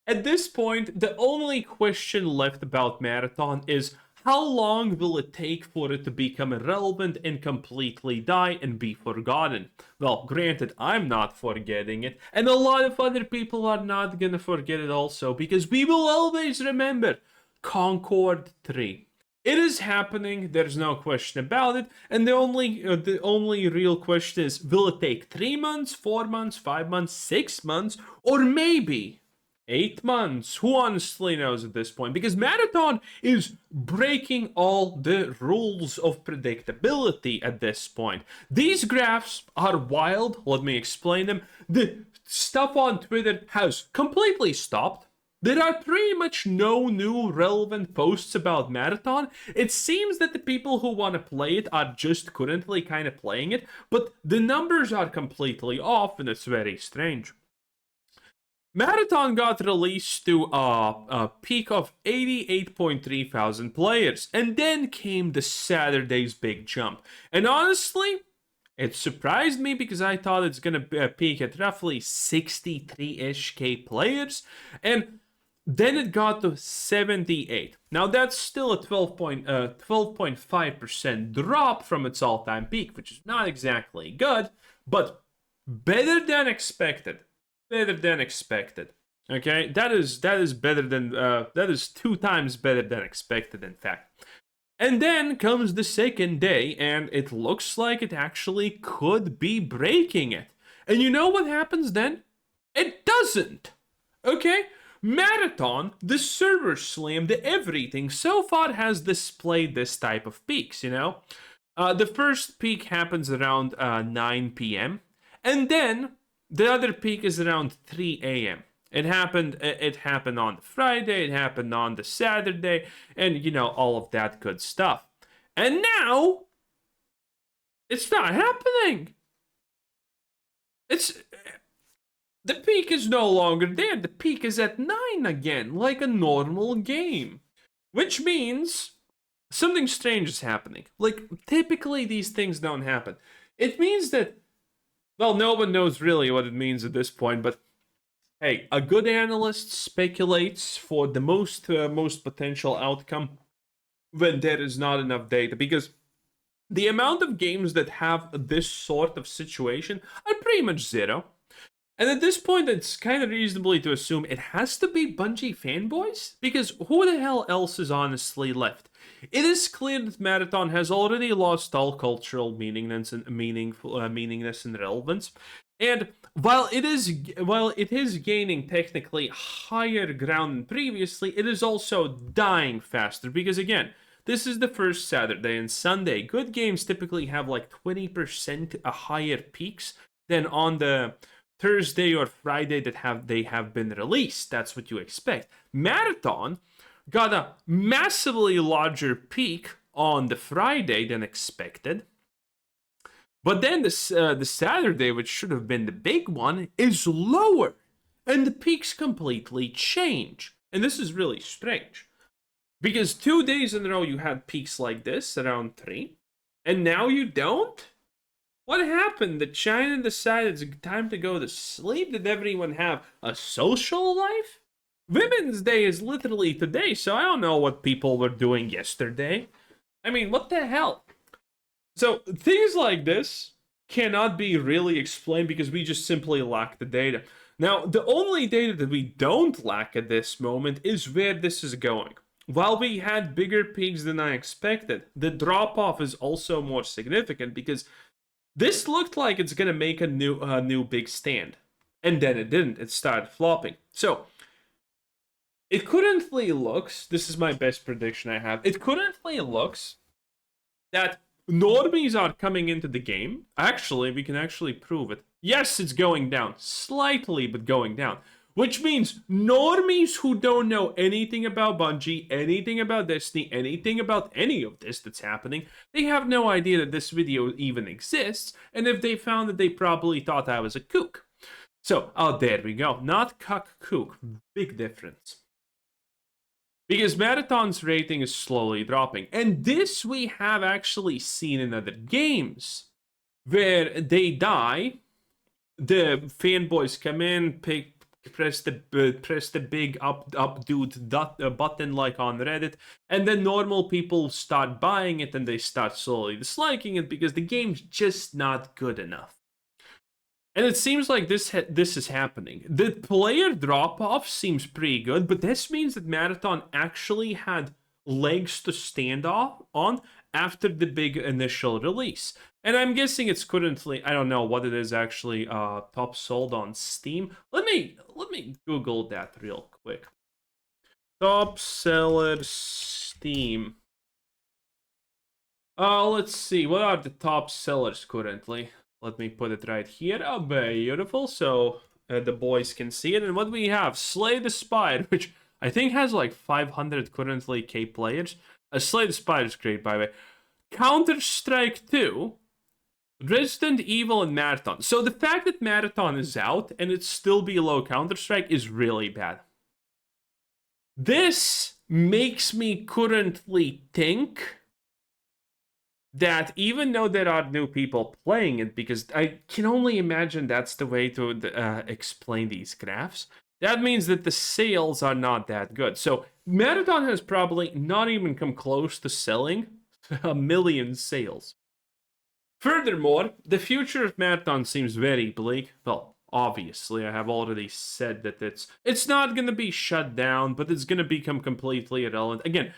At this point, the only question left about Marathon is how long will it take for it to become irrelevant and completely die and be forgotten? Well, granted, I'm not forgetting it, and a lot of other people are not gonna forget it also, because we will always remember Concord 3. It is happening, there's no question about it, and the only real question is, will it take 3 months, 4 months, 5 months, 6 months, or maybe 8 months? Who honestly knows at this point? Because Marathon is breaking all the rules of predictability at this point. These graphs are wild, let me explain them. The stuff on Twitter has completely stopped. There are pretty much no new relevant posts about Marathon. It seems that the people who want to play it are just currently kind of playing it, but the numbers are completely off and it's very strange. Marathon got released to a peak of 88.3 thousand players, and then came the Saturday's big jump. And honestly, it surprised me because I thought it's gonna peak at roughly 63-ish K players, and then it got to 78. Now that's still a 12.5% drop from its all-time peak, which is not exactly good, but better than expected. Better than expected. Okay, that is better than that is 2 times better than expected, in fact. And then comes the second day, and it looks like it actually could be breaking it. And you know what happens then? It doesn't. Okay? Marathon, the server slam, the everything so far has displayed this type of peaks, you know? The first peak happens around 9 p.m. And then the other peak is around 3 a.m. It happened on the Friday, it happened on the Saturday, and you know, all of that good stuff. And now it's not happening. The peak is no longer there. The peak is at 9 again, like a normal game. Which means something strange is happening. Like, typically these things don't happen. It means that, well, no one knows really what it means at this point, but hey, a good analyst speculates for the most potential outcome when there is not enough data, because the amount of games that have this sort of situation are pretty much zero. And at this point, it's kind of reasonably to assume it has to be Bungie fanboys, because who the hell else is honestly left? It is clear that Marathon has already lost all cultural meaningness and relevance. And while it is gaining technically higher ground than previously, it is also dying faster, because again, this is the first Saturday and Sunday. Good games typically have like 20% higher peaks than on the Thursday or Friday that they have been released. That's what you expect. Marathon got a massively larger peak on the Friday than expected. But then the Saturday, which should have been the big one, is lower. And the peaks completely change. And this is really strange. Because 2 days in a row you had peaks like this, around 3. And now you don't? What happened? Did China decide it's time to go to sleep? Did everyone have a social life? Women's Day is literally today, so I don't know what people were doing yesterday. I mean, what the hell? So, things like this cannot be really explained because we just simply lack the data. Now, the only data that we don't lack at this moment is where this is going. While we had bigger peaks than I expected, the drop-off is also more significant because this looked like it's gonna make a new big stand, and then it didn't. It started flopping. So it currently looks. This is my best prediction I have. It currently looks that normies are coming into the game. Actually, we can actually prove it. Yes, it's going down slightly, but going down. Which means normies who don't know anything about Bungie, anything about Destiny, anything about any of this that's happening, they have no idea that this video even exists, and if they found it, they probably thought I was a kook. So, oh, there we go. Not cuck, kook. Big difference. Because Marathon's rating is slowly dropping, and this we have actually seen in other games, where they die, the fanboys come in, press the big up dude button like on Reddit, and then normal people start buying it and they start slowly disliking it because the game's just not good enough. And it seems like this is happening. The player drop-off seems pretty good, but this means that Marathon actually had legs to stand on after the big initial release. And I'm guessing it's currently, I don't know what it is actually, top sold on Steam. Let me Google that real quick. Top seller Steam. Let's see, what are the top sellers currently? Let me put it right here. Oh, beautiful. So the boys can see it. And what we have, Slay the Spire, which I think has like 500 currently K players. Slay the Spire is great, by the way. Counter-Strike 2, Resident Evil, and Marathon. So the fact that Marathon is out and it's still below Counter-Strike is really bad. This makes me currently think that even though there are new people playing it, because I can only imagine that's the way to explain these graphs, that means that the sales are not that good. So Marathon has probably not even come close to selling 1 million sales. Furthermore, the future of Marathon seems very bleak. Well, obviously, I have already said that it's not going to be shut down, but it's going to become completely irrelevant. Again,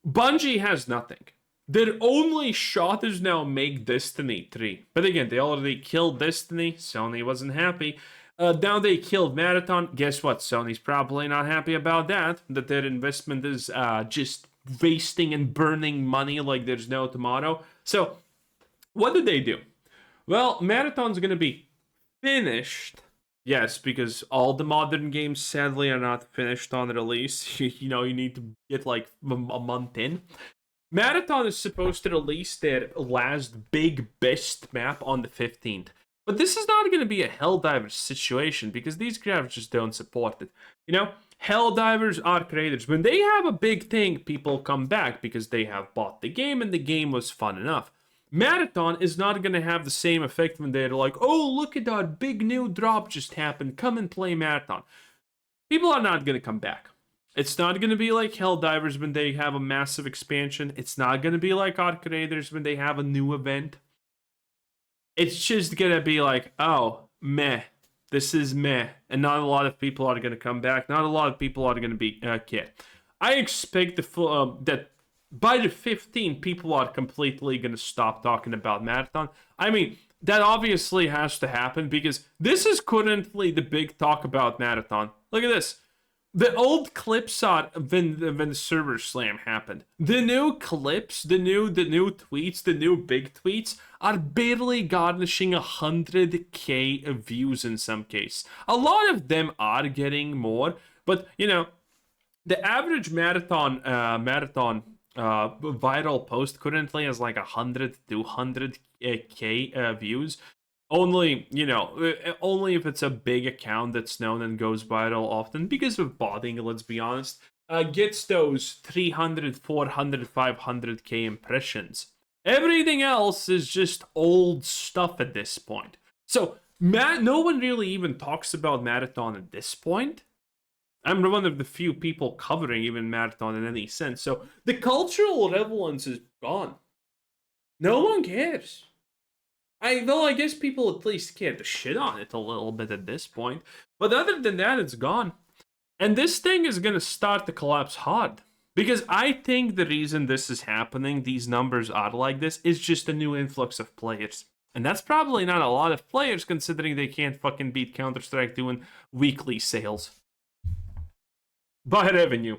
Bungie has nothing. Their only shot is now make Destiny 3. But again, they already killed Destiny. Sony wasn't happy. Now they killed Marathon. Guess what? Sony's probably not happy about that. That their investment is just wasting and burning money like there's no tomorrow. So, what did they do? Well, Marathon's going to be finished. Yes, because all the modern games sadly are not finished on release. You need to get like a month in. Marathon is supposed to release their last big best map on the 15th. But this is not going to be a Helldivers situation because these graphs just don't support it. Helldivers are creators. When they have a big thing, people come back because they have bought the game and the game was fun enough. Marathon is not going to have the same effect when they're like, oh, look at that big new drop just happened. Come and play Marathon. People are not going to come back. It's not going to be like Helldivers when they have a massive expansion. It's not going to be like Arc Raiders when they have a new event. It's just going to be like, oh, meh. This is meh. And not a lot of people are going to come back. Not a lot of people are going to be cared. I expect that by the 15th, people are completely going to stop talking about Marathon. I mean, that obviously has to happen because this is currently the big talk about Marathon. Look at this. The old clips are when the server slam happened. The new clips, the new tweets, the new big tweets are barely garnishing 100K views in some case. A lot of them are getting more, but the average marathon viral post currently has like 100 to 200K views. Only if it's a big account that's known and goes viral often because of botting, let's be honest, gets those 300, 400, 500K impressions. Everything else is just old stuff at this point. So, no one really even talks about Marathon at this point. I'm one of the few people covering even Marathon in any sense. So, the cultural relevance is gone. No one cares. I guess people at least care to shit on it a little bit at this point. But other than that, it's gone. And this thing is going to start to collapse hard. Because I think the reason this is happening, these numbers are like this, is just a new influx of players. And that's probably not a lot of players considering they can't fucking beat Counter-Strike doing weekly sales. By revenue.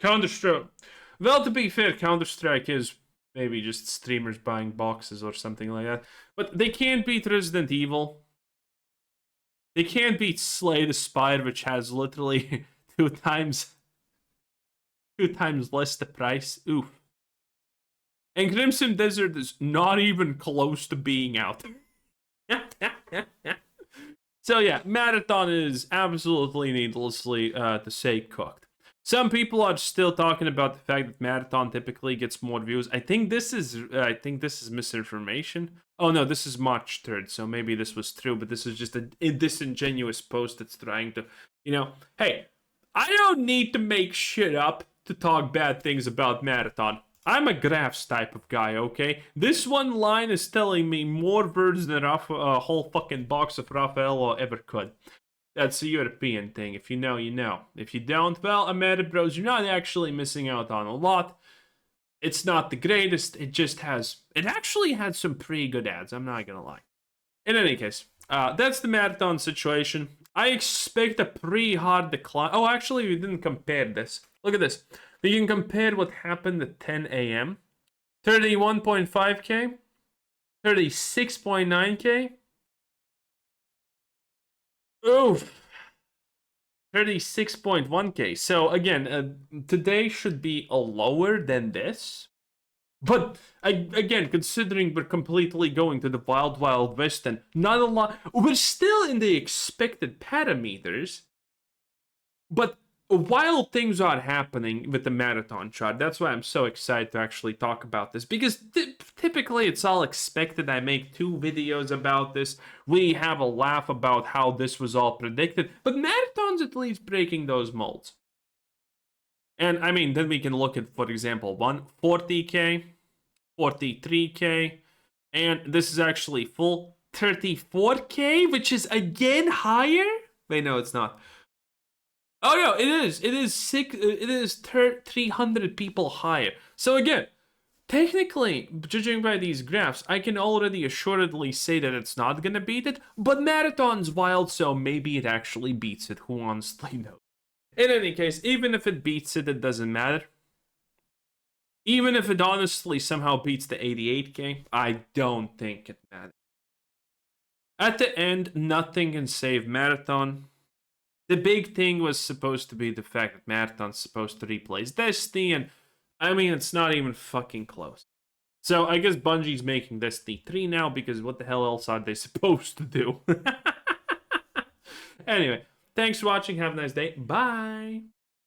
Counter-Strike. Well, to be fair, Counter-Strike is maybe just streamers buying boxes or something like that. But they can't beat Resident Evil. They can't beat Slay the Spire, which has literally two times less the price. Oof. And Crimson Desert is not even close to being out. So yeah, Marathon is absolutely needlessly to say cooked. Some people are still talking about the fact that marathon typically gets more views. I think this is misinformation. Oh no, this is March 3rd, so maybe this was true, but this is just a disingenuous post that's trying to, hey, I don't need to make shit up to talk bad things about marathon. I'm a graphs type of guy, okay? This one line is telling me more words than a whole fucking box of Raffaello ever could. That's a European thing. If you know, you know. If you don't, well, Amanda Bros, you're not actually missing out on a lot. It's not the greatest. It actually had some pretty good ads. I'm not gonna lie. In any case, that's the marathon situation. I expect a pretty hard decline. Oh, actually, we didn't compare this. Look at this. We can compare what happened at 10 a.m. 31.5k, 36.9k. Oof. 36.1k. So again, today should be a lower than this. But again, considering we're completely going to the wild, wild west and not a lot, we're still in the expected parameters. But while things are happening with the marathon chart, that's why I'm so excited to actually talk about this. Because typically it's all expected. I make 2 videos about this. We have a laugh about how this was all predicted. But marathon's at least breaking those molds. And I mean, then we can look at, for example, 40k, 43k, and this is actually full 34k, which is again higher. Wait, no, it's not. Oh no, it is. It is 300 people higher. So again, technically, judging by these graphs, I can already assuredly say that it's not gonna beat it. But marathon's wild, so maybe it actually beats it. Who honestly knows? In any case, even if it beats it, it doesn't matter. Even if it honestly somehow beats the 88k, I don't think it matters. At the end, nothing can save marathon. The big thing was supposed to be the fact that marathon's supposed to replace Destiny, and I mean, it's not even fucking close. So I guess Bungie's making Destiny 3 now, because what the hell else are they supposed to do? Anyway, thanks for watching. Have a nice day. Bye.